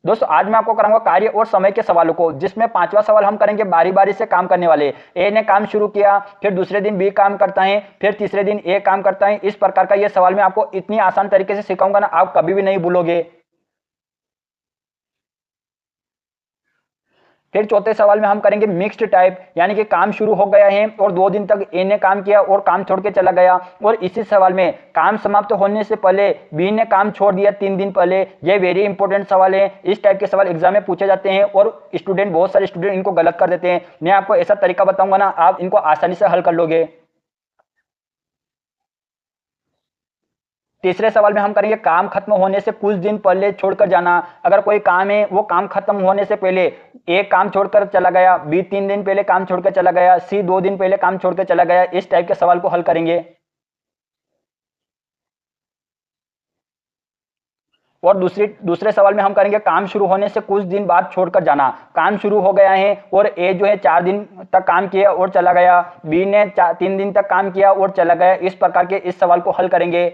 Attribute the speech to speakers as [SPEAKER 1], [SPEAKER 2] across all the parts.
[SPEAKER 1] दोस्तों आज मैं आपको कराऊंगा कार्य और समय के सवालों को, जिसमें पांचवा सवाल हम करेंगे बारी बारी से काम करने वाले। ए ने काम शुरू किया, फिर दूसरे दिन बी काम करता है, फिर तीसरे दिन ए काम करता है। इस प्रकार का ये सवाल मैं आपको इतनी आसान तरीके से सिखाऊंगा ना, आप कभी भी नहीं भूलोगे। फिर चौथे सवाल में हम करेंगे मिक्स्ड टाइप, यानी कि काम शुरू हो गया है और 2 दिन तक ए ने काम किया और काम छोड़ के चला गया, और इसी सवाल में काम समाप्त होने से पहले बी ने काम छोड़ दिया 3 दिन पहले। ये वेरी इंपॉर्टेंट सवाल है, इस टाइप के सवाल एग्जाम में पूछे जाते हैं और स्टूडेंट, बहुत सारे स्टूडेंट इनको गलत कर देते हैं। मैं आपको ऐसा तरीका बताऊंगा ना, आप इनको आसानी से हल कर लोगे। तीसरे सवाल में हम करेंगे काम खत्म होने से कुछ दिन पहले छोड़कर जाना। अगर कोई काम है, वो काम खत्म होने से पहले ए काम छोड़कर चला गया, बी 3 दिन पहले काम छोड़कर चला गया, सी 2 दिन पहले काम छोड़कर चला गया। इस टाइप के सवाल को हल करेंगे। और दूसरे सवाल में हम करेंगे काम शुरू होने से कुछ दिन बाद छोड़कर जाना। काम शुरू हो गया है और ए जो है 4 दिन तक काम किया और चला गया, बी ने 3 दिन तक काम किया और चला गया। इस प्रकार के इस सवाल को हल करेंगे।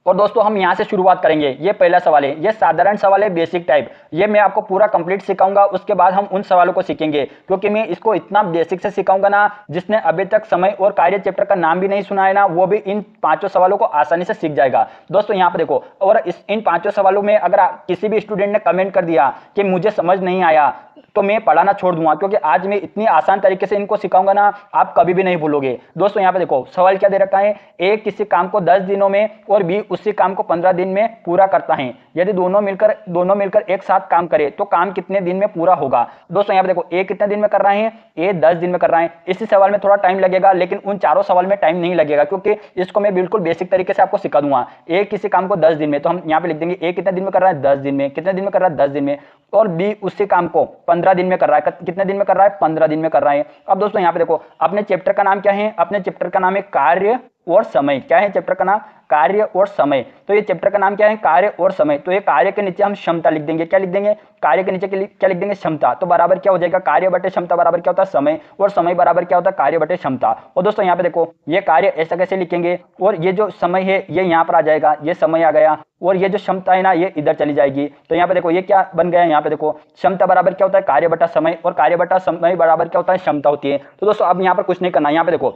[SPEAKER 1] और दोस्तों हम यहां से शुरुआत करेंगे। ये पहला सवाल है, ये साधारण सवाल है, बेसिक टाइप। ये मैं आपको पूरा कंप्लीट सिखाऊंगा, उसके बाद हम उन सवालों को सीखेंगे, क्योंकि मैं इसको इतना बेसिक से सिखाऊंगा ना, जिसने अभी तक समय और कार्य चैप्टर का नाम भी नहीं सुना है ना, वो भी इन पांचों सवालों को आसानी से सीख जाएगा। दोस्तों यहाँ पर देखो, और इन पांचों सवालों में अगर किसी भी स्टूडेंट ने कमेंट कर दिया कि मुझे समझ नहीं आया, तो मैं पढ़ाना छोड़ दूंगा, क्योंकि आज मैं इतनी आसान तरीके से इनको सिखाऊंगा ना, आप कभी भी नहीं भूलोगे। दोस्तों यहाँ पे देखो सवाल क्या दे रखा है, ए किसी काम को 10 दिनों में और बी उसी काम को 15 दिन में पूरा करता है। यदि दोनों मिलकर एक साथ काम करे तो काम कितने दिन में पूरा होगा। दोस्तों यहाँ पे देखो, ए कितने दिन में कर रहे हैं, ए 10 दिन में कर रहे हैं। इसी सवाल में थोड़ा टाइम लगेगा, लेकिन उन चारों सवाल में टाइम नहीं लगेगा, क्योंकि इसको मैं बिल्कुल बेसिक तरीके से आपको सिखा दूंगा। ए किसी काम को 10 दिन में, तो हम यहाँ पे लिख देंगे ए कितने दिन में कर रहा है, 10 दिन में। कितने दिन में कर रहा है, 10 दिन में। और बी उसी काम को 15 दिन में कर रहा है। कितने दिन में कर रहा है, 15 दिन में कर रहा है। अब दोस्तों यहाँ पे देखो, अपने चैप्टर का नाम क्या है, अपने चैप्टर का नाम है कार्य और समय। क्या है चैप्टर का नाम, कार्य और समय। तो ये चैप्टर का नाम क्या है, कार्य और समय। तो ये कार्य के नीचे हम क्षमता लिख देंगे। क्या लिख देंगे, कार्य के नीचे क्या लिख देंगे, क्षमता। तो बराबर क्या हो जाएगा, कार्य बटे क्षमता बराबर क्या होता है, समय। और समय बराबर क्या होता है, कार्य बटे क्षमता। और दोस्तों यहाँ पे देखो, ये कार्य ऐसा कैसे लिखेंगे, और ये जो समय है ये यहाँ पर आ जाएगा, ये समय आ गया, और ये जो क्षमता है ना, ये इधर चली जाएगी। तो यहाँ पे देखो ये क्या बन गया है, यहाँ पे देखो क्षमता बराबर क्या होता है, कार्य बटा समय, और कार्य बटा समय बराबर क्या होता है, क्षमता होती है। तो दोस्तों अब यहाँ पर कुछ नहीं करना है। यहाँ पे देखो,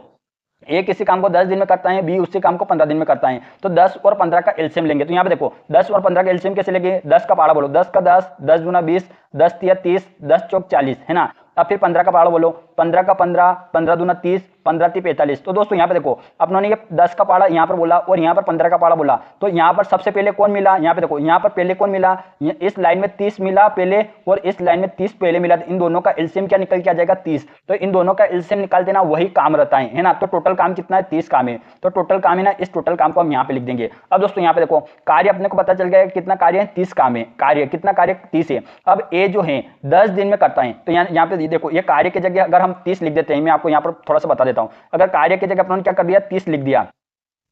[SPEAKER 1] ए किसी काम को 10 दिन में करता है, बी उसी काम को 15 दिन में करता है। तो 10 और 15 का एलसीएम लेंगे। तो यहाँ पे देखो 10 और 15 का एलसीएम कैसे लेंगे, 10 का पहाड़ा बोलो, 10 का 10, 10 गुना 20, 10 तिया 30, 10 चौक 40, है ना। अब फिर 15 का पहाड़ा बोलो, 15 का 15, 15 दूना 30, 15 ती 45। तो दोस्तों यहाँ पे देखो, अपनों ने ये 10 का पहाड़ा यहाँ पर बोला और यहाँ पर 15 का पहाड़ा बोला, तो यहाँ पर सबसे पहले कौन मिला, यहाँ पे देखो, यहाँ पर पहले कौन मिला, इस लाइन में 30 मिला पहले और इस लाइन में 30 पहले मिला। इन दोनों का एलसीएम क्या निकल के आ जाएगा, 30। तो इन दोनों का एलसीएम निकाल देना, वही काम रहता है ना। तो टोटल काम कितना है, 30 काम है। तो टोटल काम है ना, इस टोटल काम को हम यहाँ पे लिख देंगे। अब दोस्तों यहाँ पे देखो, कार्य अपने को पता चल गया कितना कार्य है, 30 काम है। कार्य कितना, कार्य 30 है। अब ए जो है 10 दिन में करता है, तो यहाँ पे देखो, ये कार्य की जगह अगर हम 30 लिख देते हैं, मैं आपको यहाँ पर थोड़ा सा बता देता हूँ। अगर कार्य की जगह अपने क्या कर दिया, 30 लिख दिया,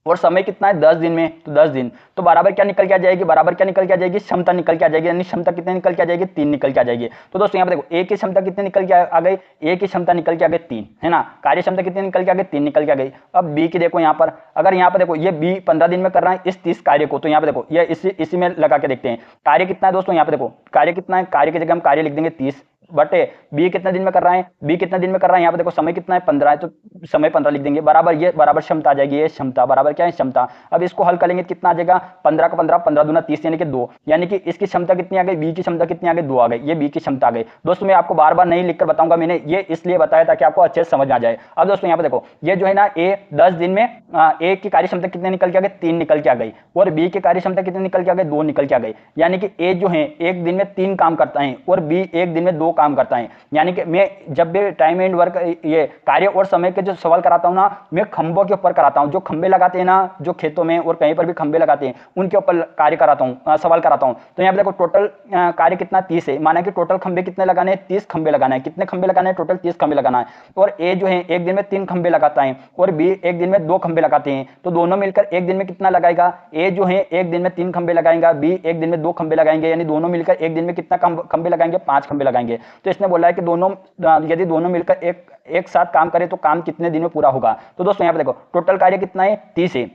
[SPEAKER 1] और समय कितना है, 10 दिन में, तो 10 दिन। तो बराबर क्या निकल के आ जाएगी, बराबर क्या निकल के आ जाएगी, क्षमता निकल के आ जाएगी। यानी क्षमता कितने निकल के आ जाएगी, 3 निकल के आ जाएगी। तो दोस्तों यहाँ पे देखो, ए की क्षमता कितनी निकल के आ गई, ए की क्षमता निकल के आ गई 3, है ना। कार्य क्षमता कितनी निकल के आ गई, 3 निकल के आ गई। अब बी की देखो, यहाँ पर अगर यहाँ पर देखो, ये बी 15 दिन में कर रहा है इस 30 कार्य को, तो यहाँ पे देखो ये इसी में लगा के देखते हैं कार्य कितना है। दोस्तों यहाँ पे देखो कार्य कितना है, कार्य की जगह हम कार्य लिख देंगे 30 बटे बी कितने दिन में कर रहा है, बी कितने दिन में कर रहा है। यहाँ पे देखो समय कितना है, 15 है, तो समय 15 लिख देंगे, बराबर ये बराबर क्षमता आ जाएगी, ये क्षमता बराबर क्या है, क्षमता। अब इसको हल करेंगे कितना आ जाएगा, 15 का 15, 15 दूना 30, यानी कि 2। यानी कि इसकी क्षमता कितनी आ गई, बी की क्षमता कितनी आ गई, 2 आ गई। ये बी की क्षमता आ गई। दोस्तों मैं आपको बार बार नहीं लिखकर बताऊंगा, मैंने ये इसलिए बताया ताकि आपको अच्छे से समझ में आ जाए। अब दोस्तों यहाँ पे देखो, ये जो है ना, ए 10 दिन में ए की कार्य क्षमता कितने निकल के आ गई, 3 निकल के आ गई, और बी की कार्य क्षमता कितने निकल के आ गई, 2 निकल के आ गई। यानी कि ए जो है एक दिन में 3 काम करता है और बी एक दिन में 2 काम करता है। यानी कि मैं जब भी टाइम एंड वर्क, ये कार्य और समय के जो सवाल कराता हूं ना, मैं खंभों के ऊपर कराता हूं। जो खंबे लगाते हैं ना, जो खेतों में और कहीं पर भी खंबे लगाते हैं, उनके ऊपर कार्य कराता हूं, सवाल कराता हूं। तो यहाँ पे देखो टोटल कार्य कितना, 30 है। माना कि टोटल खंबे कितने लगाने हैं, 30 खंबे लगाना है। कितने खंबे लगाने हैं, टोटल 30 खंबे लगाना है। और ए जो है एक दिन में 3 खंबे लगाता है और बी एक दिन में 2 खंबे लगाते हैं। तो दोनों मिलकर एक दिन में कितना लगाएगा, ए जो है एक दिन में 3 खंबे लगाएगा, बी एक दिन में 2 खंबे लगाएंगे। यानी दोनों मिलकर एक दिन में कितना खंबे लगाएंगे, 5 खंबे लगाएंगे। तो इसने बोला है कि यदि दोनों मिलकर एक साथ काम करें तो काम कितने दिन में पूरा होगा। तो दोस्तों यहाँ पे देखो टोटल कार्य कितना है, 30 है।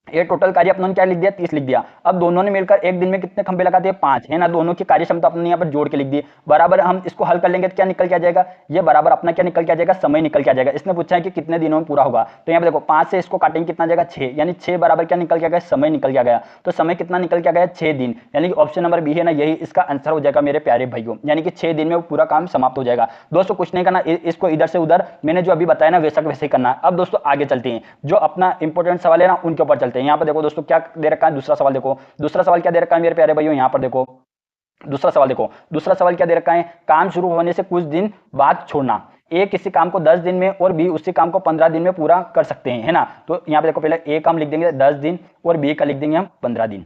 [SPEAKER 1] ये टोटल कार्य अपनों ने क्या लिख दिया, 30 लिख दिया। अब दोनों ने मिलकर एक दिन में कितने खंबे लगा दिए, 5, है ना। दोनों की कार्य क्षमता अपने यहाँ पर जोड़ के लिख दी, बराबर। हम इसको हल कर लेंगे तो क्या निकल के आ जाएगा, ये बराबर अपना क्या निकल के आ जाएगा, समय निकल के आ जाएगा। इसने पूछा है कि कितने दिनों में पूरा होगा, तो यहाँ पे देखो 5 से इसको काटेंगे कितना जाएगा, 6, यानी 6 बराबर क्या निकल के आ गया, समय निकल के आ गया। तो समय कितना निकल के आ गया, 6 दिन, यानी कि ऑप्शन नंबर बी है ना, यही इसका आंसर हो जाएगा मेरे प्यारे भाइयों, यानी कि 6 दिन में पूरा काम समाप्त हो जाएगा। दोस्तों कुछ नहीं करना, इसको इधर से उधर मैंने जो अभी बताया ना वैसा वैसे ही करना है। अब दोस्तों आगे चलते हैं, जो अपना इंपॉर्टेंट सवाल है ना उनके ऊपर चलते हैं। यहाँ पर देखो दोस्तों क्या दे रखा है, दूसरा सवाल देखो, दूसरा सवाल क्या दे रखा है मेरे प्यारे भाइयों, यहाँ पर देखो दूसरा सवाल देखो, दूसरा सवाल क्या दे रखा है, काम शुरू होने से कुछ दिन बाद छोड़ना। ए किसी काम को 10 दिन में और बी उसी काम को 15 दिन में पूरा कर सकते हैं, है ना। तो यहाँ पे देखो पहले ए का हम लिख देंगे 10 दिन और बी का लिख देंगे हम 15 दिन।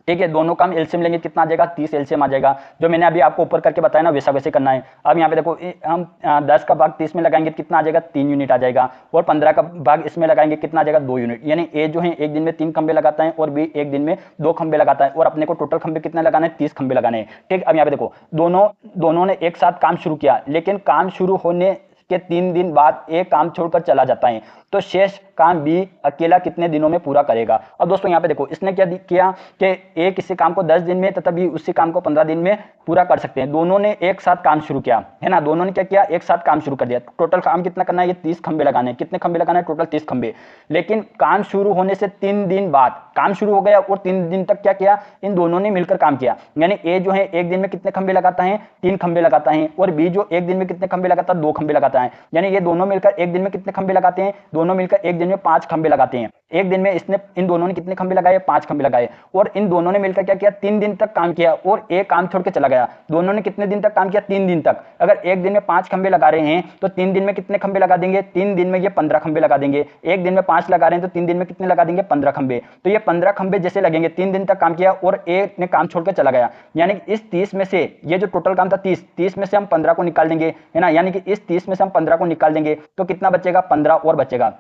[SPEAKER 1] ठीक है, दोनों काम एलसीएम लेंगे कितना आ जाएगा, 30 एलसीएम आ जाएगा। जो मैंने अभी आपको ऊपर करके बताया ना वैसा वैसे करना है। अब यहाँ पे देखो हम 10 का भाग 30 में लगाएंगे कितना आ जाएगा, 3 यूनिट आ जाएगा। और 15 का भाग इसमें लगाएंगे कितना आ जाएगा, 2 यूनिट। यानी ए जो है एक दिन में 3 खंबे लगाता है और बी एक दिन में 2 खंबे लगाता है। और अपने को टोटल खंबे कितने लगाने हैं, 30 खंबे लगाने हैं। ठीक, अब यहाँ पे देखो दोनों ने एक साथ काम शुरू किया, लेकिन काम शुरू होने के 3 दिन बाद ए काम छोड़कर चला जाता है, तो शेष काम बी अकेला कितने दिनों में पूरा करेगा। अब दोस्तों यहाँ पे देखो इसने क्या किया कि ए किसी काम को 10 दिन में तथा बी उसी काम को 15 दिन में पूरा कर सकते हैं। दोनों ने एक साथ काम शुरू किया, है ना, दोनों ने क्या किया, एक साथ काम शुरू कर दिया। टोटल काम कितना करना है, ये 30 खंबे लगाने हैं। कितने खंबे लगाना है, टोटल 30 खंबे। लेकिन काम शुरू होने से 3 दिन बाद काम शुरू हो गया और 3 दिन तक क्या किया, इन दोनों ने मिलकर काम किया। यानी ए जो है एक दिन में कितने खंबे लगाता है, 3 खंबे लगाता है। और बी जो एक दिन में कितने खंबे लगाता है, 2 खंबे लगाता है। यानी ये दोनों मिलकर एक दिन में कितने खंबे लगाते हैं, दोनों मिलकर एक दिन में 5 खंबे लगाते हैं। एक दिन में इसने इन दोनों ने कितने खंबे लगाए, 5 खंबे लगाए। और इन दोनों ने मिलकर क्या किया, 3 दिन तक काम किया और एक काम छोड़ के चला गया। दोनों ने कितने दिन तक काम किया, 3 दिन तक। अगर एक दिन में 5 खंबे लगा रहे हैं तो 3 दिन में कितने खंबे लगा देंगे, 3 दिन में ये 15 खंबे लगा देंगे। एक दिन में 5 लगा रहे हैं तो 3 दिन में कितने लगा देंगे, 15 खंबे। तो ये 15 खंबे जैसे लगेंगे, 3 दिन तक काम किया और एक ने काम छोड़कर चला गया। यानी इस 30 में से ये जो टोटल काम था 30 में से हम 15 को निकाल देंगे, है ना। यानी कि इस 30 में से हम 15 को निकाल देंगे तो कितना बचेगा, 15 और बचेगा।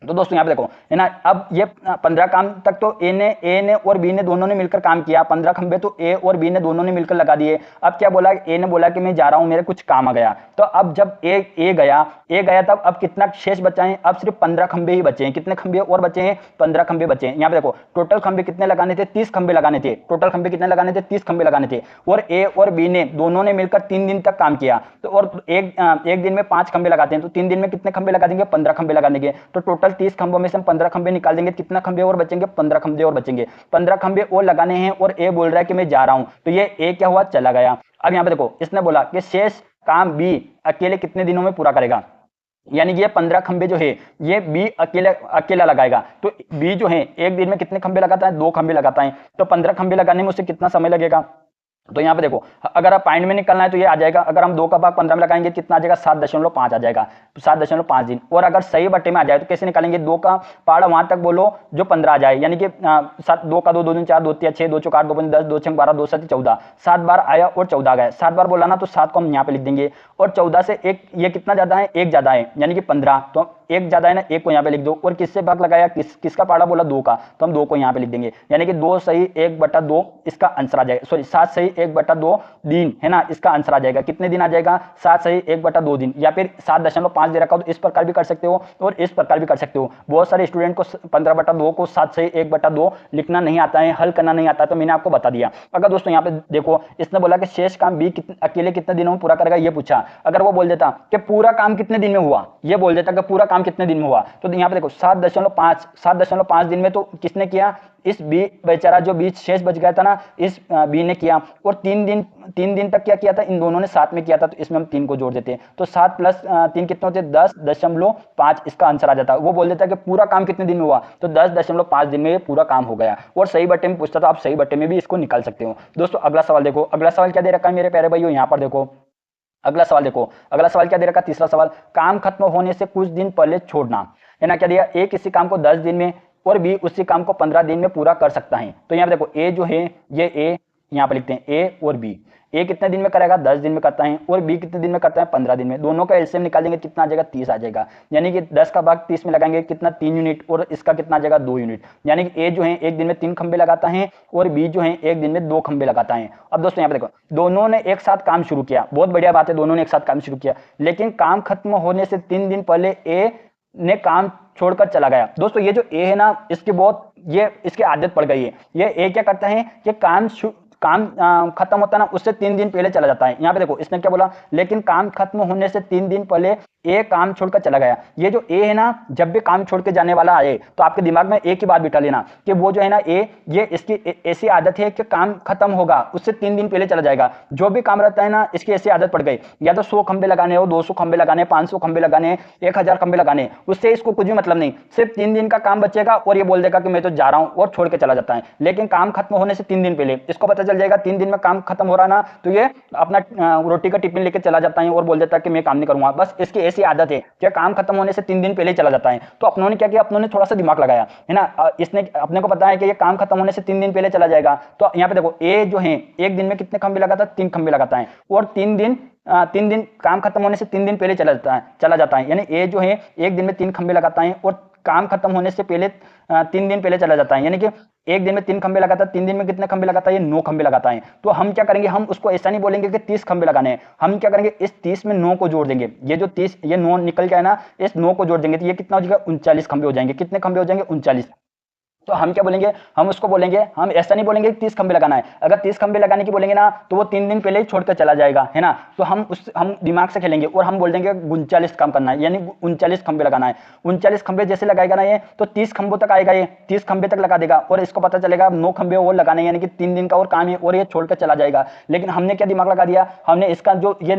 [SPEAKER 1] तो दोस्तों यहाँ पे देखो, है ना, अब ये 15 काम तक तो ए ने और बी ने दोनों ने मिलकर काम किया। 15 खंबे तो ए और बी ने दोनों ने मिलकर लगा दिए। अब क्या बोला, ए ने बोला कि मैं जा रहा हूं, मेरे कुछ काम आ गया। तो अब जब ए गया तब अब कितना शेष बचा है, अब सिर्फ 15 खंबे ही बचे हैं। कितने खंबे और बचे हैं, 15 खंबे बचे हैं। यहाँ पे देखो टोटल खंबे कितने लगाने थे, 30 खंबे लगाने थे। टोटल खंबे कितने लगाने थे, 30 खंबे लगाने थे। और ए और बी ने दोनों ने मिलकर 3 दिन तक काम किया। तो और एक दिन में 5 खंबे लगाते हैं तो 3 दिन में कितने खंबे लगा देंगे, 15 खंबे लगा देंगे। तो टोटल 30 खंबों में से 15 खंबे निकाल देंगे, कितना खंबे और बचेंगे, 15 खंबे और बचेंगे। 15 खंबे और लगाने हैं और ए बोल रहा है कि मैं जा रहा हूं, तो ये ए क्या हुआ, चला गया। अब यहां पे देखो इसने बोला कि शेष काम बी अकेले कितने दिनों में पूरा करेगा। यानी कि ये 15 खंबे जो है ये बी अकेला लगाएगा। तो बी जो है एक दिन में कितने खंबे लगाता है, 2 खंबे लगाता है। तो 15 खंबे लगाने में उसे कितना समय लगेगा। तो यहाँ पे देखो अगर आप पॉइंट में निकलना है तो ये आ जाएगा। अगर हम 2 का भाग 15 में लगाएंगे कितना आ जाएगा, 7.5 आ जाएगा। 7.5 दिन। और अगर सही बट्टे में आ जाए तो कैसे निकालेंगे, 2 का पहाड़ा वहां तक बोलो जो 15 आ जाए। यानी कि 2 का 2 2 दिन 4 2 3 6 2 4 8 2 5 10 2 6 12 2 7 14 7 बार आया और 14 गया। 7 बार बोला ना तो 7 को हम यहाँ पे लिख देंगे। और 14 से एक ये कितना ज्यादा है, 1 ज्यादा है, यानी कि 15। तो 1 ज्यादा है ना, 1 को यहाँ पे लिख दो। और किससे भाग लगाया, किसका पहाड़ा बोला, 2 का, तो हम 2 को यहाँ पे लिख देंगे। यानी कि 2 सही 1/2 इसका आंसर आ जाएगा। सॉरी 7 सही 1/2 दिन, है ना, इसका आंसर आ जाएगा। कितने दिन आ जाएगा, 7 सही 1/2 दिन। या फिर 7.5 दे रखा हो तो इस प्रकार भी कर सकते हो और इस प्रकार भी कर सकते हो। बहुत सारे स्टूडेंट को 15/2 को 7 सही 1/2 लिखना नहीं आता है, हल करना नहीं आता, तो मैंने आपको बता दिया। अगर दोस्तों यहाँ पे देखो इसने बोला कि शेष काम बी अकेले कितने दिनों में पूरा करेगा, ये पूछा। अगर वो बोल देता कि पूरा काम कितने दिन में हुआ, ये बोल देता कि पूरा काम कितने दिन में हुआ, तो यहाँ पे देखो 7.5 दिन में तो किसने किया, इस बी बेचारा जो बीच शेष बच गया था ना, इस बी ने किया। और 3 दिन तक क्या किया था, इन दोनों ने साथ में किया था। तो इसमें हम 3 को जोड़ देते हैं तो 7 + 3 कितने होते, 10.5 इसका आंसर आ जाता। वो बोल देता कि पूरा काम कितने दिन में हुआ, तो 10.5 दिन में ये पूरा काम हो गया। और सही बट्टे में पूछता तो आप सही बट्टे में भी इसको निकाल सकते हो। दोस्तों अगला सवाल देखो, अगला सवाल क्या दे रखा है मेरे प्यारे भाइयों, यहाँ पर देखो अगला सवाल देखो, अगला सवाल क्या दे रखा है, तीसरा सवाल, काम खत्म होने से कुछ दिन पहले छोड़ना, है ना। क्या दिया, ए किसी काम को 10 दिन में और बी उसी काम को 15 दिन में पूरा कर सकता है। तो यहाँ पे देखो ए जो है ये ए यहाँ पे लिखते हैं ए और बी। ए कितने दिन में करेगा, 10 दिन में करता है। और बी कितने दिन में करता है, 15 दिन में। दोनों का एलसीएम निकालेंगे कितना आ जाएगा, 30 आ जाएगा। यानी कि 10 का भाग 30 में लगाएंगे कितना, 3 यूनिट। और इसका कितना आ जाएगा, 2 यूनिट। यानी कि ए जो है एक दिन में 3 खंबे लगाता है और बी जो है एक दिन में 2 खंबे लगाता है। अब दोस्तों यहाँ पे देखो दोनों ने एक साथ काम शुरू किया, बहुत बढ़िया बात है, दोनों ने एक साथ काम शुरू किया। लेकिन काम खत्म होने से 3 दिन पहले ए ने काम छोड़कर चला गया। दोस्तों ये जो ए है ना, इसकी बहुत ये इसकी आदत पड़ गई है। ये क्या करता है कि काम खत्म होता है ना उससे 3 दिन पहले चला जाता है। यहाँ पे देखो इसने क्या बोला, लेकिन काम खत्म होने से 3 दिन पहले ए काम छोड़कर चला गया। ये जो ए है ना, जब भी काम छोड़ के जाने वाला आए तो आपके दिमाग में एक ही बात बिठा लेना कि वो जो है ना ए, ये इसकी ऐसी आदत है कि काम खत्म होगा उससे 3 दिन पहले चला जाएगा। जो भी काम रहता है ना, इसकी ऐसी आदत पड़ गई, या तो 100 खंबे लगाने हो, 200 खंबे लगाने, 500 खंबे लगाने, 1000 खंबे लगाने, उससे इसको कुछ भी मतलब नहीं। सिर्फ 3 दिन का काम बचेगा और ये बोल देगा कि मैं तो जा रहा हूं और छोड़ के चला जाता है। लेकिन काम खत्म होने से 3 दिन पहले इसको पता चल जाएगा 3 दिन में काम खत्म हो रहा ना, तो ये अपना रोटी का टिफिन लेके चला जाता है और बोल देता है कि मैं काम नहीं करूंगा। बस इसकी ऐसी आदत है कि काम खत्म होने से 3 दिन पहले चला जाता है। तो अपनों ने क्या किया, अपनों ने थोड़ा सा दिमाग लगाया है ना। इसने अपने को पता है कि ये काम खत्म होने से 3 दिन पहले चला जाएगा। तो यहाँ पे देखो ए जो है एक दिन में कितने खंबे लगाता है, 3 खंबे लगाता है, और 3 दिन काम खत्म होने से 3 दिन पहले चला जाता है। यानी ए जो है एक दिन में 3 खंबे लगाता है और काम खत्म होने से पहले 3 दिन पहले चला जाता है। यानी कि एक दिन में 3 खंबे लगाता है, 3 दिन में कितने खंबे लगाता है, ये 9 खंबे लगाता है। तो हम क्या करेंगे, हम उसको ऐसा नहीं बोलेंगे कि 30 खंबे लगाने हैं, हम क्या करेंगे इस 30 में 9 को जोड़ देंगे। ये जो 30 ये 9 निकल गया है ना, इस 9 को जोड़ देंगे तो ये कितना हो जाएगा, 39 खंबे हो जाएंगे। कितने खंबे हो जाएंगे, 39। तो हम क्या बोलेंगे, हम उसको बोलेंगे, हम ऐसा नहीं बोलेंगे 30 खंबे लगाना है। अगर 30 खंबे लगाने की बोलेंगे ना तो वो 3 दिन पहले ही छोड़कर चला जाएगा, है ना। तो हम दिमाग से खेलेंगे और हम बोल देंगे 39 काम करना है, यानी 39 खंबे लगाना है। 39 खंबे जैसे लगाएगा ना ये, तो 30 खंबों तक आएगा, ये 30 खंबे तक लगा देगा और इसको पता चलेगा 9 खंबे और लगाने, यानी कि 3 दिन का और काम है और ये छोड़कर चला जाएगा। लेकिन हमने क्या दिमाग लगा दिया, हमने इसका जो ये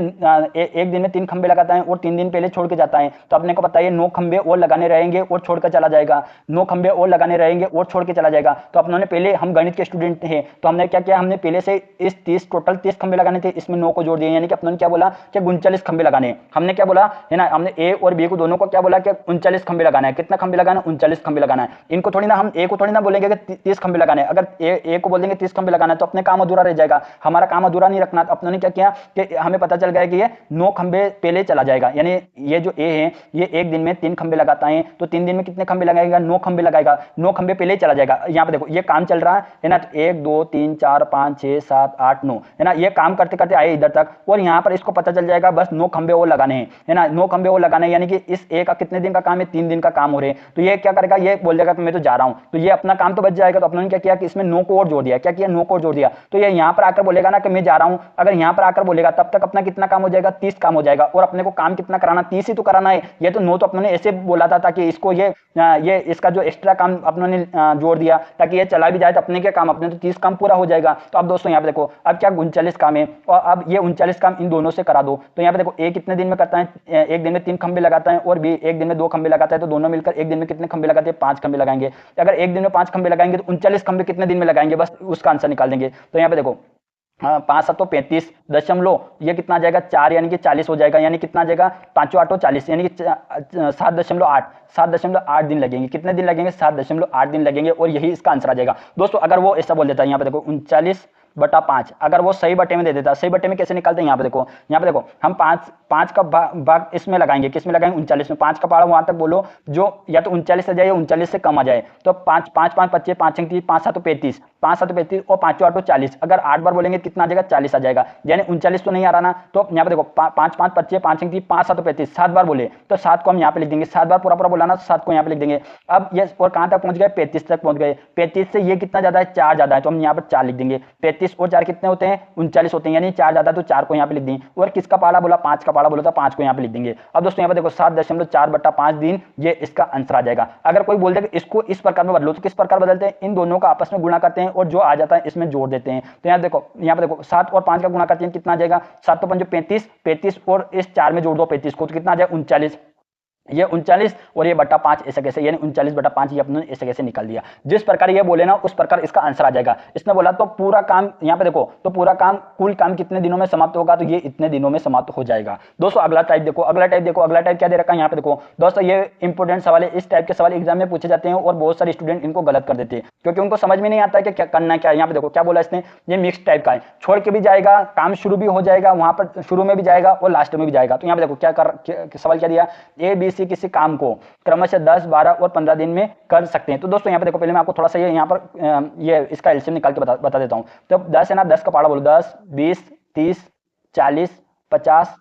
[SPEAKER 1] एक दिन में 3 खंबे लगाता है और 3 दिन पहले छोड़ के जाता है, तो अपने को पता है 9 खंबे और लगाने रहेंगे और छोड़कर चला जाएगा, 9 खंबे और लगाने रहेंगे और छोड़ के चला जाएगा। तो अपनों पहले, हम गणित के स्टूडेंट हैं तो हमने क्या किया, हमने पहले से इस 30 टोटल 30 खंबे लगाने थे, इसमें 9 को जोड़ दिए। यानी कि अपनों ने क्या बोला कि 39 खंबे लगाने। हमने क्या बोला है ना, हमने ए और बी को दोनों को क्या बोला कि 39 खंबे लगाना है। कितना खंबे लगाना है, 39 खंबे लगाना है। इनको थोड़ी ना, हम ए को थोड़ी ना बोलेंगे कि 30 खंबे लगाने। अगर ए को बोल देंगे 30 खंबे लगाना है तो अपने काम अधूरा रह जाएगा, हमारा काम अधूरा नहीं रखना। तो अपनों ने क्या किया कि हमें पता चल गया कि ये 9 खंबे पहले चला जाएगा। यानी ये जो ए है ये एक दिन में 3 खंबे लगाता है, तो 3 दिन में कितने खंबे लगाएगा, 9 खंबे लगाएगा, 9 खंबे पहले ही चला जाएगा। यहाँ पे देखो ये काम चल रहा है ना, तो 1 2 3 4 5 6 7 8 9 है ना, ये काम करते करते आए इधर तक और यहाँ पर इसको पता चल जाएगा बस 9 खंबे और लगाने हैं, है ना, 9 खंबे और लगाने हैं। यानी कि इस ए का कितने दिन का काम है, 3 दिन का काम हो रहे हैं। तो ये क्या करेगा, ये बोल देगा कि मैं तो जा रहा हूं, तो ये अपना काम तो बच जाएगा। तो अपने क्या किया कि इसमें 9 को और जोड़ दिया। क्या किया, 9 को और जोड़ दिया। तो ये यहाँ पर आकर बोलेगा ना कि मैं जा रहा हूं, अगर यहाँ पर आकर बोलेगा तब तक अपना कितना काम हो जाएगा, 30 काम हो जाएगा। और अपने को काम कितना कराना, 30 ही तो कराना है। ये तो 9 तो अपने ऐसे बोला था ताकि इसको ये इसका जो एक्स्ट्रा काम अपने जोड़ दिया ताकि ये चला भी जाए, तो अपने क्या काम, अपने तो 30 काम पूरा हो जाएगा। तो अब दोस्तों यहाँ पे देखो अब क्या 39 काम है और अब ये 39 काम इन दोनों से करा दो। तो यहाँ पे देखो ए कितने दिन में करता है, एक दिन में 3 खंबे लगाता है और बी एक दिन में 2 खंबे लगाता है। तो दोनों मिलकर एक दिन में कितने खंबे लगाते हैं, 5 खंबे लगाएंगे। अगर एक दिन में 5 खंबे लगाएंगे तो 39 खंबे कितने दिन में लगाएंगे, बस उसका आंसर निकाल देंगे। तो यहाँ पे देखो 5 7 35 दशमलव ये कितना आ जाएगा 4, यानी कि 40 हो जाएगा। यानी कितना आ जाएगा, 5 8 40, यानी कि 7.8 दिन लगेंगे। कितने दिन लगेंगे, 7.8 दिन लगेंगे और यही इसका आंसर आ जाएगा। दोस्तों अगर वो ऐसा बोल देता है, यहाँ पे देखो 39/5, अगर वो सही बटे में दे देता, सही बटे में कैसे निकालते हैं, यहाँ पे देखो हम 5 का भाग इसमें लगाएंगे, किसमें लगाएंगे, 39 में। 5 का पहाड़ा वहां तक बोलो जो या तो 39 से जाए या 39 से कम आ जाए। तो 5 5 5 25 5 30 5 7 35 5 7 35 और 5 8 40, अगर 8 बार बोलेंगे कितना आ जाएगा, 40 आ जाएगा। यानी 39 तो नहीं आ रहा ना, तो यहाँ पे देखो 5 5 25 5 30 5 7 35, 7 बार बोले तो 7 को हम यहाँ पे लिख देंगे। 7 बार पूरा बोला ना, तो 7 को यहाँ पे लिख देंगे। अब ये और कहां तक पहुंच गए, 35 तक पहुंच गए। 35 से ये कितना ज्यादा है, 4 ज्यादा है, तो हम यहाँ पर 4 लिख देंगे। 35 और 4 कितने होते हैं, 39 होते हैं, यानी 4 ज्यादा, तो 4 को यहाँ पे लिख देंगे। और किसका पहाड़ा बोला, 5 का पहाड़ा बोला था, 5 को यहाँ पे लिख देंगे। अब दोस्तों यहाँ पे देखो 7.4/5 दिन, ये इसका आंसर आ जाएगा। अगर कोई बोल दे कि इसको इस प्रकार में बदलो, तो किस प्रकार बदलते हैं, इन दोनों का आपस में गुणा करते हैं और जो आ जाता है इसमें जोड़ देते हैं। तो यहाँ पे देखो 7 और 5 का गुणा करते हैं, कितना आ जाएगा, 7 तो 5 35 35 और इस 4 में जोड़ दो 35 को, तो कितना आ जाएगा 39। ये 39 और ये बटा 5 ऐसे कैसे, यानी 39/5 ये अपने ऐसे कैसे निकाल दिया। जिस प्रकार ये बोले ना उस प्रकार इसका आंसर आ जाएगा। इसने बोला तो पूरा काम, यहाँ पे देखो तो पूरा काम, कुल काम कितने दिनों में समाप्त होगा, तो ये इतने दिनों में समाप्त हो जाएगा। दोस्तों अगला टाइप देखो, अगला टाइप क्या दे रखा है, यहाँ पे देखो दोस्तों ये इंपोर्टेंट सवाल है। इस टाइप के सवाल एग्जाम में पूछे जाते हैं और बहुत सारे स्टूडेंट इनको गलत कर देते हैं क्योंकि उनको समझ में नहीं आता है कि क्या करना क्या है। यहाँ पे देखो क्या बोला इसने, ये मिक्स टाइप का है, छोड़ के भी जाएगा, काम शुरू भी हो जाएगा, वहां पर शुरू में भी जाएगा और लास्ट में भी जाएगा। तो यहाँ पे देखो सवाल क्या दिया, ए बी सी किसी काम को क्रमशः 10 12 और 15 दिन में कर सकते हैं। तो दोस्तों यहाँ पे देखो पहले मैं आपको थोड़ा सा ये यहाँ पर ये इसका एलसीएम निकाल के बता देता हूँ। तो 10 है ना, 10 का पहाड़ा बोलो, 10 20 30 40 50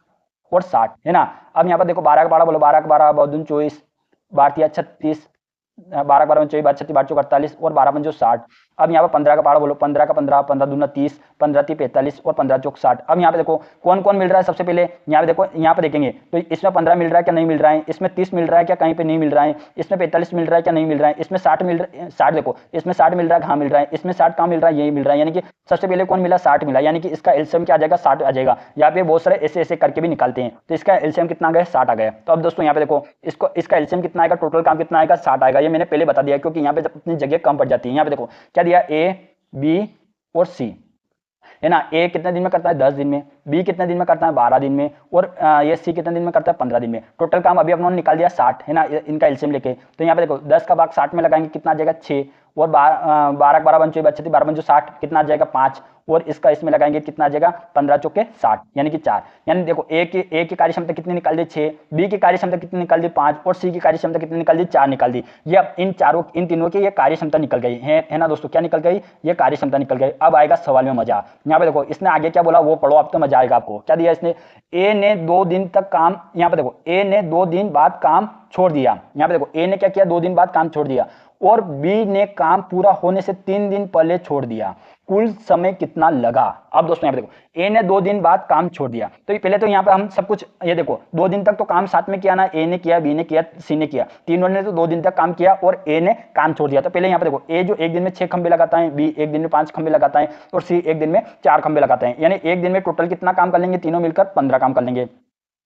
[SPEAKER 1] और 60 है ना। अब यहाँ पर देखो 12 का पहाड़ा बोलो, 12 का 12 बहुत 24 12 36 12 12 24 12 36 12 चौक 48 और 12 पंजो 60। अब यहाँ पर 15 का पहाड़ बोलो, 15 का 15, 15 दूना 30, 15 30 45 और 15 चौक 60। अब यहाँ पे देखो कौन कौन मिल रहा है। सबसे पहले यहाँ पे देखो, यहाँ पे देखेंगे तो इसमें 15 मिल रहा है क्या, नहीं मिल रहा है। इसमें 30 मिल रहा है क्या, कहीं पे नहीं मिल रहा है। इसमें 45 मिल रहा है क्या, नहीं मिल रहा है। इसमें 60 मिल रहा है, 60 देखो इसमें 60 मिल रहा है, कहाँ मिल रहा है। इसमें 60 कहाँ मिल रहा है, यही मिल रहा है। यानी कि सबसे पहले कौन मिला, 60 मिला, यानी कि इसका एलसीएम क्या आ जाएगा, 60 आ जाएगा। यहाँ पे बहुत सारे ऐसे ऐसे करके भी निकालते हैं, तो इसका एलसीएम कितना आ गया, 60 आ गया। तो अब दोस्तों यहाँ पे देखो इसको, इसका एलसीएम कितना आएगा, टोटल काम कितना आएगा, 60 आएगा। ये मैंने पहले बता दिया क्योंकि यहाँ पे अपनी जगह कम पड़ जाती है। यहाँ पे देखो क्या दिया, ए बी और सी है ना। ए कितने दिन में करता है, 10 दिन में। बी कितने दिन में करता है, 12 दिन में। और ये सी कितने दिन में करता है, 15 दिन में। टोटल काम अभी अपनों ने निकाल दिया 60 है ना, इनका एलसीएम लेके। तो यहाँ पे देखो 10 का भाग 60 में लगाएंगे, कितना आ जाएगा, 6। और 12 12 पंचो 32, 12 पंचो 60, कितना आ जाएगा, 5। और इसका इसमें लगाएंगे, कितना आ जाएगा, 15 चौके 60, यानी कि 4। यानी देखो ए की कार्य क्षमता कितनी निकाल दी, 6। बी की कार्य क्षमता कितनी निकाल दी, 5। और सी की कार्य क्षमता कितनी निकाल दी, 4 निकाल दी। ये अब इन तीनों की ये कार्य क्षमता निकल गई है ना दोस्तों, क्या निकल गई, ये कार्य क्षमता निकल गई। अब आएगा सवाल में मजा। यहाँ पे देखो इसने आगे क्या बोला वो पढ़ो, अब तो मजा आएगा आपको। क्या दिया इसने, ए ने 2 दिन तक काम, यहाँ पे देखो ए ने 2 दिन बाद काम छोड़ दिया। यहाँ पे देखो ए ने क्या किया, 2 दिन बाद काम छोड़ दिया। और बी ने काम पूरा होने से 3 दिन पहले छोड़ दिया। कुल समय कितना लगा। अब दोस्तों यहाँ पे देखो ए ने 2 दिन बाद काम छोड़ दिया, तो ये पहले तो यहाँ पे हम सब कुछ, ये देखो 2 दिन तक तो काम साथ में किया ना, ए ने किया, बी ने किया, सी ने किया, तीनों ने तो 2 दिन तक काम किया और ए ने काम छोड़ दिया। तो पहले यहाँ पे देखो ए जो एक दिन में 6 खंबे लगाता है, बी एक दिन में 5 खंबे लगाता है और सी एक दिन में 4 खंबे लगाता है। यानी एक दिन में टोटल कितना काम कर लेंगे, तीनों मिलकर 15 काम कर लेंगे।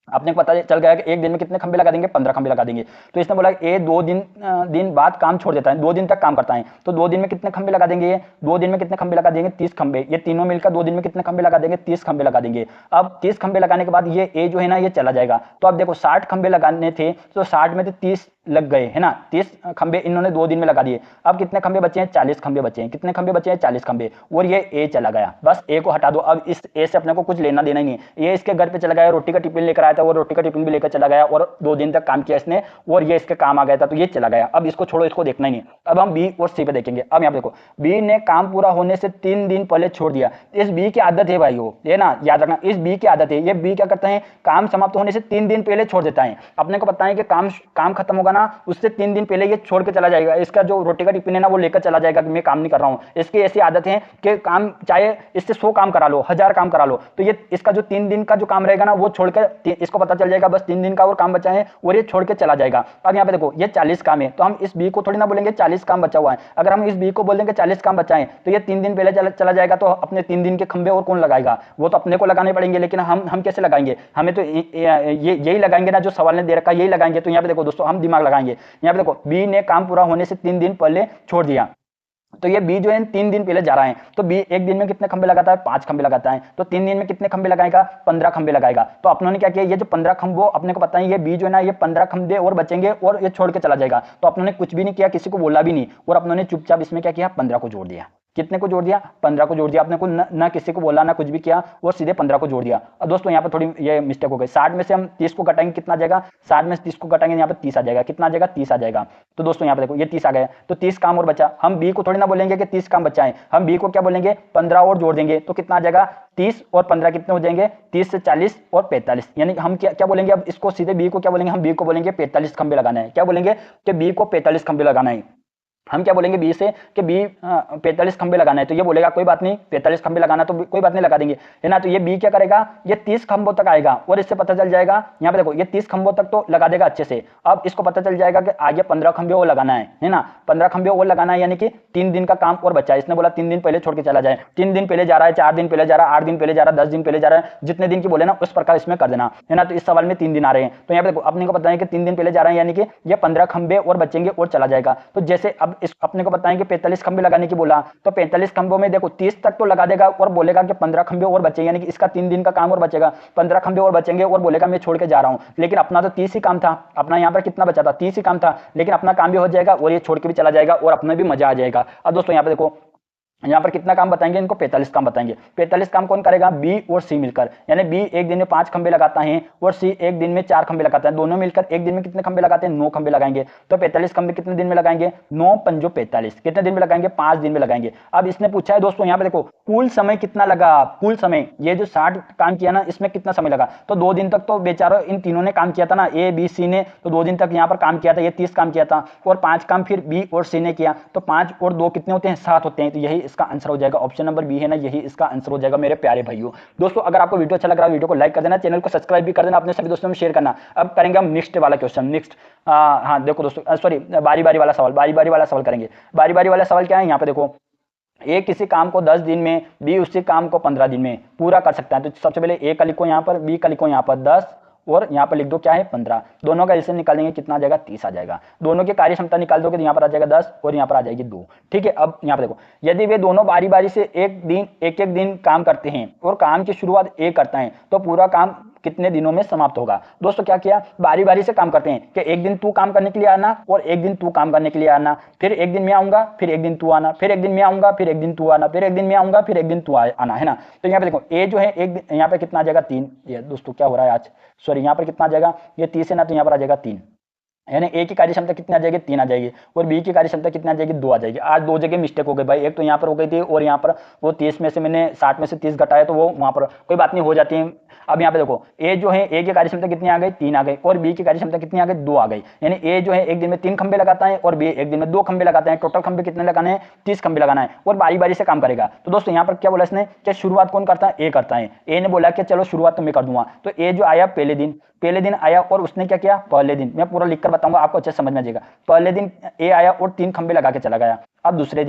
[SPEAKER 1] आपने पता चल गया कि एक दिन में कितने खंबे लगा देंगे, 15 खंबे लगा देंगे। तो इसने बोला ए 2 दिन बाद काम छोड़ देता है, 2 दिन तक काम करता है, तो 2 दिन में कितने खंबे लगा देंगे, ये 2 दिन में कितने खंबे लगा देंगे, 30 खंबे। ये तीनों मिलकर 2 दिन में कितने खंबे लगा देंगे, 30 खंबे लगा देंगे। अब 30 खंबे लगाने के बाद ये ए जो है ना, ये चला जाएगा। तो अब देखो 60 खंबे लगाने थे, तो 60 में तो 30 लग गए है ना, 30 खंबे इन्होंने 2 दिन में लगा दिए। अब कितने खंबे बचे हैं, 40 खंबे बचे हैं। कितने खंबे बचे हैं, 40 खंबे। और ये ए चला गया, बस ए को हटा दो। अब इस ए से अपने को कुछ लेना देना ही नहीं है। ये इसके घर पे चला गया, रोटी का टिफिन लेकर आया था, वो रोटी का टिफिन भी लेकर चला गया और 2 दिन तक काम किया इसने, और ये इसके काम आ गया था, तो ये चला गया। अब इसको छोड़ो, इसको देखना ही नहीं। अब हम बी और सी पे देखेंगे। अब यहाँ पे देखो बी ने काम पूरा होने से 3 दिन पहले छोड़ दिया। इस बी की आदत है भाई, वो ये ना याद रखना, इस बी की आदत है। ये बी क्या करता है, काम समाप्त होने से 3 दिन पहले छोड़ देता है। अपने को पता है कि काम खत्म होगा ना, उससे 3 दिन पहले ये छोड़ के चला जाएगा। इसका जो रोटी का टिफिन है ना, वो लेकर चला जाएगा कि मैं काम नहीं कर रहा हूँ। इसकी ऐसी आदत है कि काम चाहे इससे 100 काम करा लो, 1000 काम करा लो, तो ये इसका जो 3 दिन का जो काम रहेगा ना, वो छोड़कर, इसको पता चल जाएगा बस 3 दिन का और काम बचा है, और ये छोड़ के चला जाएगा। अब यहाँ पे देखो ये 40 काम है, तो हम इस बी को थोड़ी ना बोलेंगे 40 काम बचा हुआ है। अगर हम इस बी को बोलेंगे 40 काम बचा है, तो ये 3 दिन पहले चला जाएगा। तो अपने 3 दिन के खंबे और कौन लगाएगा, वो तो अपने को लगाने पड़ेंगे। लेकिन हम कैसे लगाएंगे, हमें तो यही लगाएंगे ना जो सवाल ने दे रखा, यही लगाएंगे। तो यहाँ पे देखो दोस्तों हम दिमाग लगाएंगे। यहाँ पे देखो बी ने काम पूरा होने से 3 दिन पहले छोड़ दिया, तो ये बी जो है 3 दिन पहले जा रहा है। तो बी एक दिन में कितने खंबे लगाता है, 5 खंबे लगाता है। तो 3 दिन में कितने खंबे लगाएगा, 15 खंबे लगाएगा। तो अपनों ने क्या किया, ये जो 15 खंबों अपने को पता है, ये बी जो है ना, ये 15 खंबे और बचेंगे और ये छोड़ के चला जाएगा। तो अपनों ने कुछ भी नहीं किया, किसी को बोला भी नहीं, और अपनों ने चुपचाप इसमें क्या किया, 15 को जोड़ दिया। कितने को जोड़ दिया, 15 को जोड़ दिया। आपने को ना किसी को बोला, ना कुछ भी किया, और सीधे 15 को जोड़ दिया। अब दोस्तों यहाँ पर थोड़ी ये मिस्टेक हो गई। 60 में से हम 30 को घटाएंगे, कितना आ जाएगा, 60 में से 30 को घटाएंगे, यहाँ पर 30 आ जाएगा। कितना आ जाएगा, 30 आ जाएगा। तो दोस्तों यहाँ पे देखो ये 30 आ गया, तो 30 काम और बचा। हम बी को थोड़ी ना बोलेंगे कि 30 काम बचा है, हम बी को क्या बोलेंगे, 15 और जोड़ देंगे। तो कितना आ जाएगा, 30 और 15 कितने हो जाएंगे, 30 से 40 और 45। यानी हम क्या बोलेंगे, अब इसको सीधे बी को क्या बोलेंगे, हम बी को बोलेंगे 45 खंबे लगाना है। क्या बोलेंगे कि बी को 45 खंबे लगाना है। हम क्या बोलेंगे बी से कि बी 45 खंबे लगाना है, तो ये बोलेगा कोई बात नहीं, 45 खंबे लगाना तो कोई बात नहीं, लगा देंगे है ना। तो ये बी क्या करेगा, ये 30 खंबों तक आएगा, और इससे पता चल जाएगा, यहाँ पे देखो ये 30 खंबों तक तो लगा देगा अच्छे से। अब इसको पता चल जाएगा कि आगे 15 खंबे और लगाना है ना, 15 खंबे और लगाना है, यानी कि 3 दिन का काम और बचा है। इसने बोला 3 दिन पहले छोड़ के चला जाए, 3 दिन पहले जा रहा है, 4 दिन पहले जा रहा है, 8 दिन पहले जा रहा है, 10 दिन पहले जा रहा है, जितने दिन की बोले ना उस प्रकार इसमें कर देना है ना। तो इस सवाल में 3 दिन आ रहे हैं, तो यहाँ पे देखो अपने को पता है कि 3 दिन पहले जा रहे हैं, यानी कि ये 15 खंबे और बचेंगे और चला जाएगा। तो जैसे अब इस अपने को पता है कि 45 खंबे लगाने की बोला, तो 45 खंबों में देखो 30 तक तो लगा देगा और बोलेगा कि 15 खंबे और बचे, यानी कि इसका 3 दिन का काम और बचेगा, 15 खंबे और बचेंगे, और बोलेगा मैं छोड़ के जा रहा हूं। लेकिन अपना तो 30 ही काम था, अपना यहाँ पर कितना बचा था, 30 ही काम था, लेकिन अपना काम भी हो जाएगा और ये छोड़ के भी चला जाएगा और अपना भी मजा आ जाएगा। अब दोस्तों यहाँ पे देखो यहाँ पर कितना काम बताएंगे, इनको 45 काम बताएंगे। 45 काम कौन करेगा, बी और सी मिलकर, यानी बी एक दिन में 5 खंबे लगाता है और सी एक दिन में 4 खंबे लगाता है। दोनों मिलकर एक दिन में कितने खंबे लगाते हैं, 9 खंबे लगाएंगे। तो 45 खंबे कितने दिन में लगाएंगे, 9 पंजो 45, कितने दिन में लगाएंगे, 5 दिन में लगाएंगे। अब इसने पूछा है दोस्तों यहाँ पे देखो कुल समय कितना लगा, कुल समय ये जो 60 काम किया ना इसमें कितना समय लगा, तो 2 दिन तक तो बेचारा इन तीनों ने काम किया था ना, ए बी सी ने, तो 2 दिन तक यहाँ पर काम किया था, ये 30 काम किया था, और 5 काम फिर बी और सी ने किया, तो 5 और 2 कितने होते हैं, 7 होते हैं। तो यही इसका आंसर हो जाएगा, ऑप्शन नंबर बी है ना, यही इसका आंसर हो जाएगा मेरे प्यारे भाइयों। दोस्तों अगर आपको वीडियो अच्छा लग रहा है वीडियो को लाइक कर देना, चैनल को सब्सक्राइब भी कर देना, अपने सभी दोस्तों में शेयर करना। अब करेंगे हम नेक्स्ट वाला क्वेश्चन, नेक्स्ट हाँ देखो दोस्तों, सॉरी बारी बारी वाला सवाल, बारी बारी वाला सवाल करेंगे। बारी बारी वाला सवाल क्या है, यहाँ पे देखो, ए किसी काम को 10 दिन में, बी उसी काम को 15 दिन में पूरा कर सकता है। तो सबसे पहले ए का लिखो यहाँ पर, बी का लिखो यहाँ पर 10, और यहाँ पर लिख दो क्या है 15। दोनों का एलसीएम निकाल देंगे, कितना आ जाएगा 30 आ जाएगा। दोनों की कार्य क्षमता निकाल दोगे तो यहाँ पर आ जाएगा 10 और यहाँ पर आ जाएगी 2। ठीक है, अब यहाँ पर देखो, यदि वे दोनों बारी बारी से एक एक दिन काम करते हैं और काम की शुरुआत ए करता है, तो पूरा काम कितने दिनों में समाप्त होगा। दोस्तों क्या किया, बारी बारी से काम करते हैं कि एक दिन तू काम करने के लिए आना और एक दिन तू काम करने के लिए आना, फिर एक दिन मैं आऊंगा, फिर एक दिन तू आना, फिर एक दिन मैं आऊंगा, फिर एक दिन तू आना, फिर एक दिन मैं आऊंगा, फिर एक दिन तू आना, है ना। तो यहाँ पे देखो ए जो है एक दिन, यहाँ पे कितना आ जाएगा 3। ये दोस्तों क्या हो रहा है आज, सॉरी यहाँ पर कितना आ जाएगा, ये 30 है ना, तो यहाँ पर आ जाएगा 3, यानी ए की कार्य क्षमता कितनी आ जाएगी 3 आ जाएगी, और बी की कार्य क्षमता कितनी आ जाएगी 2 आ जाएगी। आज 2 जगह मिस्टेक हो गई भाई, एक तो यहाँ पर हो गई थी और यहाँ पर वो 30 में से मैंने 60 में से 30 घटाया, तो वो वहाँ पर कोई बात नहीं, हो जाती है। अब यहाँ पे देखो ए जो है, ए की कार्य क्षमता कितनी आ गई 3 आ गई, और बी की कार्य क्षमता कितनी आ गई 2 आ गई, यानी ए जो है एक दिन में 3 खंबे लगाता है और बी एक दिन में 2 खंबे लगाते हैं। टोटल खंबे कितने लगाने हैं, 30 खंबे लगाना है, और बारी बारी से काम करेगा। तो दोस्तों यहाँ पर क्या बोला इसने कि शुरुआत कौन करता है, ए करता है। ए ने बोला कि चलो शुरुआत तो मैं कर दूंगा, तो ए जो आया पहले दिन आया, और उसने क्या किया, पहले दिन, मैं पूरा लिखकर बताऊंगा आपको अच्छे समझ में आ जाएगा। पहले दिन ए आया और 3 खंबे लगा के चला गया। अब दूसरे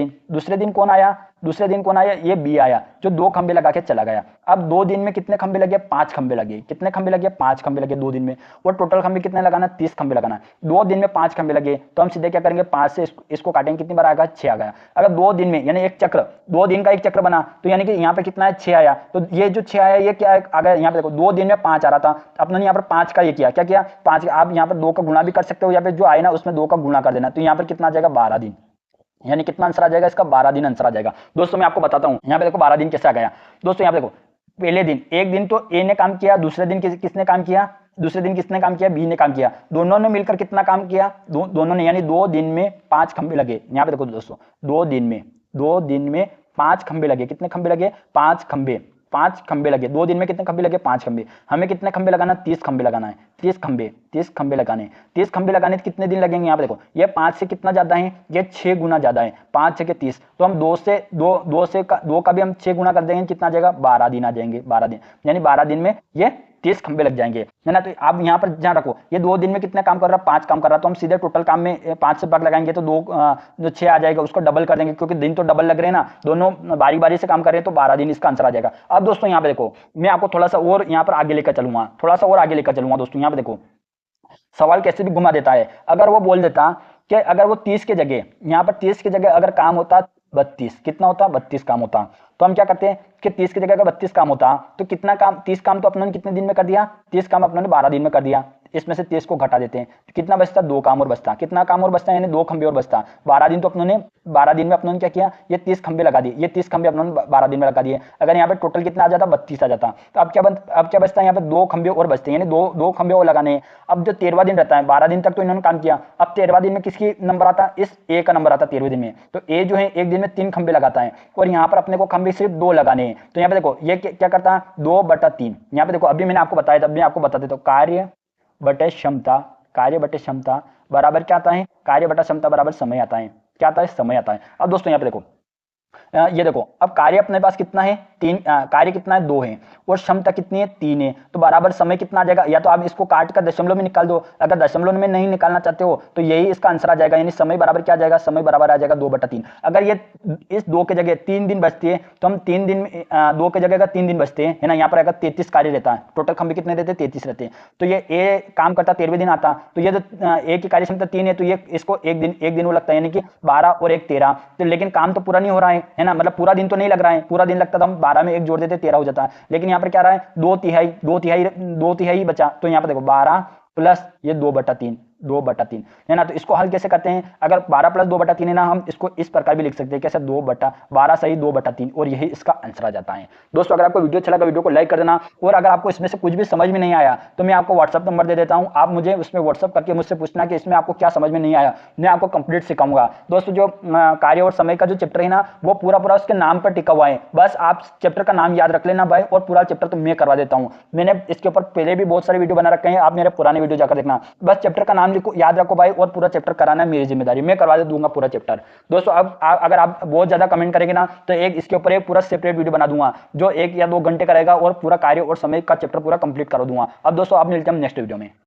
[SPEAKER 1] दिन कौन आया, ये बी आया जो 2 खंबे लगा के चला गया। अब 2 दिन में कितने खंबे लगे, 5 खंबे लगे। कितने खंबे लगे, 5 खंबे लगे 2 दिन में, और टोटल खंबे कितने लगाना, 30 खंबे लगाना। 2 दिन में 5 खंबे लगे, तो हम सीधे क्या करेंगे, 5 से इसको काटेंगे, कितनी बार आएगा 6 आ गया। अगर 2 दिन में यानी एक चक्र, 2 दिन का एक चक्र बना, तो यानी कि यहाँ पे कितना है 6 आया, तो ये जो 6 आया ये क्या आ गया, यहाँ पे देखो 2 दिन में 5 आ रहा था, अपने यहाँ पर 5 का ये किया, क्या किया 5, आप यहाँ पर 2 का गुणा भी कर सकते हो, यहाँ पे जो आए ना उसमें 2 का गुणा कर देना, तो यहाँ पर कितना आ जाएगा 12 दिन, यानी कितना आंसर आ जाएगा इसका 12 दिन आंसर आ जाएगा। दोस्तों मैं आपको बताता हूं, यहाँ पे देखो 12 दिन कैसे आ गया। दोस्तों यहाँ पे देखो, पहले दिन एक दिन तो ए ने काम किया, दूसरे दिन किसने काम किया, बी ने काम किया। दोनों ने मिलकर कितना काम किया, दोनों ने, यानी 2 दिन में 5 खंबे लगे। यहाँ पे देखो दोस्तों, 2 दिन में 5 खंबे लगे। कितने खंबे लगे, 5 खंबे लगे। 2 दिन में कितने खंबे लगे, 5 खंबे। हमें कितने खंबे लगाना, 30 खंबे लगाना है। 30 खंबे लगाने, 30 खंबे लगाने कितने दिन लगेंगे। यहाँ पे देखो, ये 5 से कितना ज्यादा है, ये 6 गुना ज्यादा है, 5 6 के 30, तो हम 2 का भी हम 6 गुना कर देंगे, कितना आ जाएगा 12 दिन आ जाएंगे। 12 दिन, यानी 12 दिन में ये 30 खंबे लग जाएंगे, है ना। तो आप यहाँ पर ध्यान रखो, ये 2 दिन में कितने काम कर रहा है, 5 काम कर रहा है, तो हम सीधे टोटल काम में 5 से भाग लगाएंगे, तो 2 जो 6 आ जाएगा, उसको डबल कर देंगे, क्योंकि दिन तो डबल लग रहे हैं ना, दोनों बारी बारी से काम कर रहे हैं, तो 12 दिन इसका आंसर आ जाएगा। अब दोस्तों यहाँ पे देखो, मैं आपको थोड़ा सा और यहाँ पर आगे लेकर चलूंगा, दोस्तों यहाँ पे देखो सवाल कैसे भी घुमा देता है। अगर वो बोल देता कि अगर वो 30 के जगह, यहाँ पर 30 की जगह अगर काम होता 32, कितना होता 32 काम होता, तो हम क्या करते हैं कि 30 की जगह अगर 32 काम होता, तो कितना काम, 30 काम तो अपनों ने कितने दिन में कर दिया, 30 काम अपनों ने 12 दिन में कर दिया। इसमें से 30 को घटा देते हैं, तो कितना बचता, 2 काम और बचता। कितना काम और बचता, यानी 2 खंबे और बचता। 12 दिन तो अपनों ने, 12 दिन में अपनों ने क्या किया, ये 30 खंबे लगा दिए, ये 30 खंबे अपनों ने 12 दिन में लगा दिए। अगर यहाँ पे टोटल कितना आ जाता, 32 आ जाता, तो अब क्या बचता है, यहाँ पे 2 खंबे और बचते हैं, यानी 2 खंबे और लगाने हैं। अब जो 13वां दिन रहता है, 12 दिन तक तो इन्होंने काम किया, अब 13वां दिन में किसकी नंबर आता, इस ए का नंबर आता 13वें दिन में। तो ए जो है एक दिन में 3 खंबे लगाता है, और यहाँ पर अपने को खंबे सिर्फ 2 लगाने हैं। तो यहाँ पे देखो ये क्या करता है, 2/3। यहाँ पे देखो, अभी मैंने आपको बताया था, अभी आपको बता देता हूँ, कार्य बटे क्षमता बराबर क्या आता है, कार्य बटा क्षमता बराबर समय आता है। क्या आता है, समय आता है। अब दोस्तों यहाँ पे देखो, ये देखो, अब कार्य अपने पास कितना है, 3, कार्य कितना है 2 है, और क्षमता कितनी है 3 है, तो बराबर समय कितना आ जाएगा। या तो आप इसको काट कर दशमलव में निकाल दो, अगर दशमलव में नहीं निकालना चाहते हो तो यही इसका आंसर आ जाएगा, यानी समय बराबर क्या आ जाएगा, समय बराबर आ जाएगा 2/3। अगर ये इस 2 के जगह 3 दिन बचती है, तो हम 3 दिन 2 के जगह 3 दिन बचते हैं, है ना। यहाँ पर अगर 33 कार्य रहता है, टोटल खंबे कितने रहते हैं, 33 रहते हैं, तो ये ए काम करता 13वें दिन आता, तो ये जो ए की कार्य क्षमता 3 है, तो ये इसको एक दिन वो लगता है, यानी कि 12 और 1 13, तो लेकिन काम तो पूरा नहीं हो रहा है ना, मतलब पूरा दिन तो नहीं लग रहा है। पूरा दिन लगता था, हम 12 में 1 जोड़ देते 13 हो जाता है, लेकिन यहाँ पर क्या रहा है, 2 तिहाई बचा। तो यहाँ पर देखो 12 प्लस ये 2/3, 2/3 है ना। तो इसको हल कैसे करते हैं, अगर 12 + 2/3 है ना, हम इसको इस प्रकार भी लिख सकते हैं कैसे, 2/12 सही 2/3, और यही इसका आंसर आ जाता है। दोस्तों अगर आपको वीडियो अच्छा लगा वीडियो को लाइक कर देना, और अगर आपको इसमें से कुछ भी समझ में नहीं आया तो मैं आपको व्हाट्सअप नंबर दे देता हूं, आप मुझे उसमें व्हाट्सअप करके मुझसे पूछना कि इसमें आपको क्या समझ में नहीं आया, मैं आपको कंप्लीट सिखाऊंगा। दोस्तों जो कार्य और समय का जो चैप्टर है ना, वो पूरा पूरा उसके नाम पर टिका हुआ है, बस आप चैप्टर का नाम याद रख लेना भाई, और पूरा चैप्टर तो मैं करवा देता हूं। मैंने इसके ऊपर पहले भी बहुत सारे वीडियो बना रखे हैं, आप मेरे पुराने वीडियो जाकर देखना, बस चैप्टर का नाम लिखो, याद रखो भाई, और पूरा चैप्टर कराना मेरी जिम्मेदारी, मैं करवा दूंगा पूरा चैप्टर। दोस्तों अब अगर आप बहुत ज्यादा कमेंट करेंगे ना, तो एक इसके ऊपर एक पूरा सेपरेट वीडियो बना दूंगा जो 1 या 2 घंटे का रहेगा, और पूरा कार्य और समय का चैप्टर पूरा कंप्लीट करा दूंगा। अब दोस्तों आप मिलते हैं नेक्स्ट वीडियो में।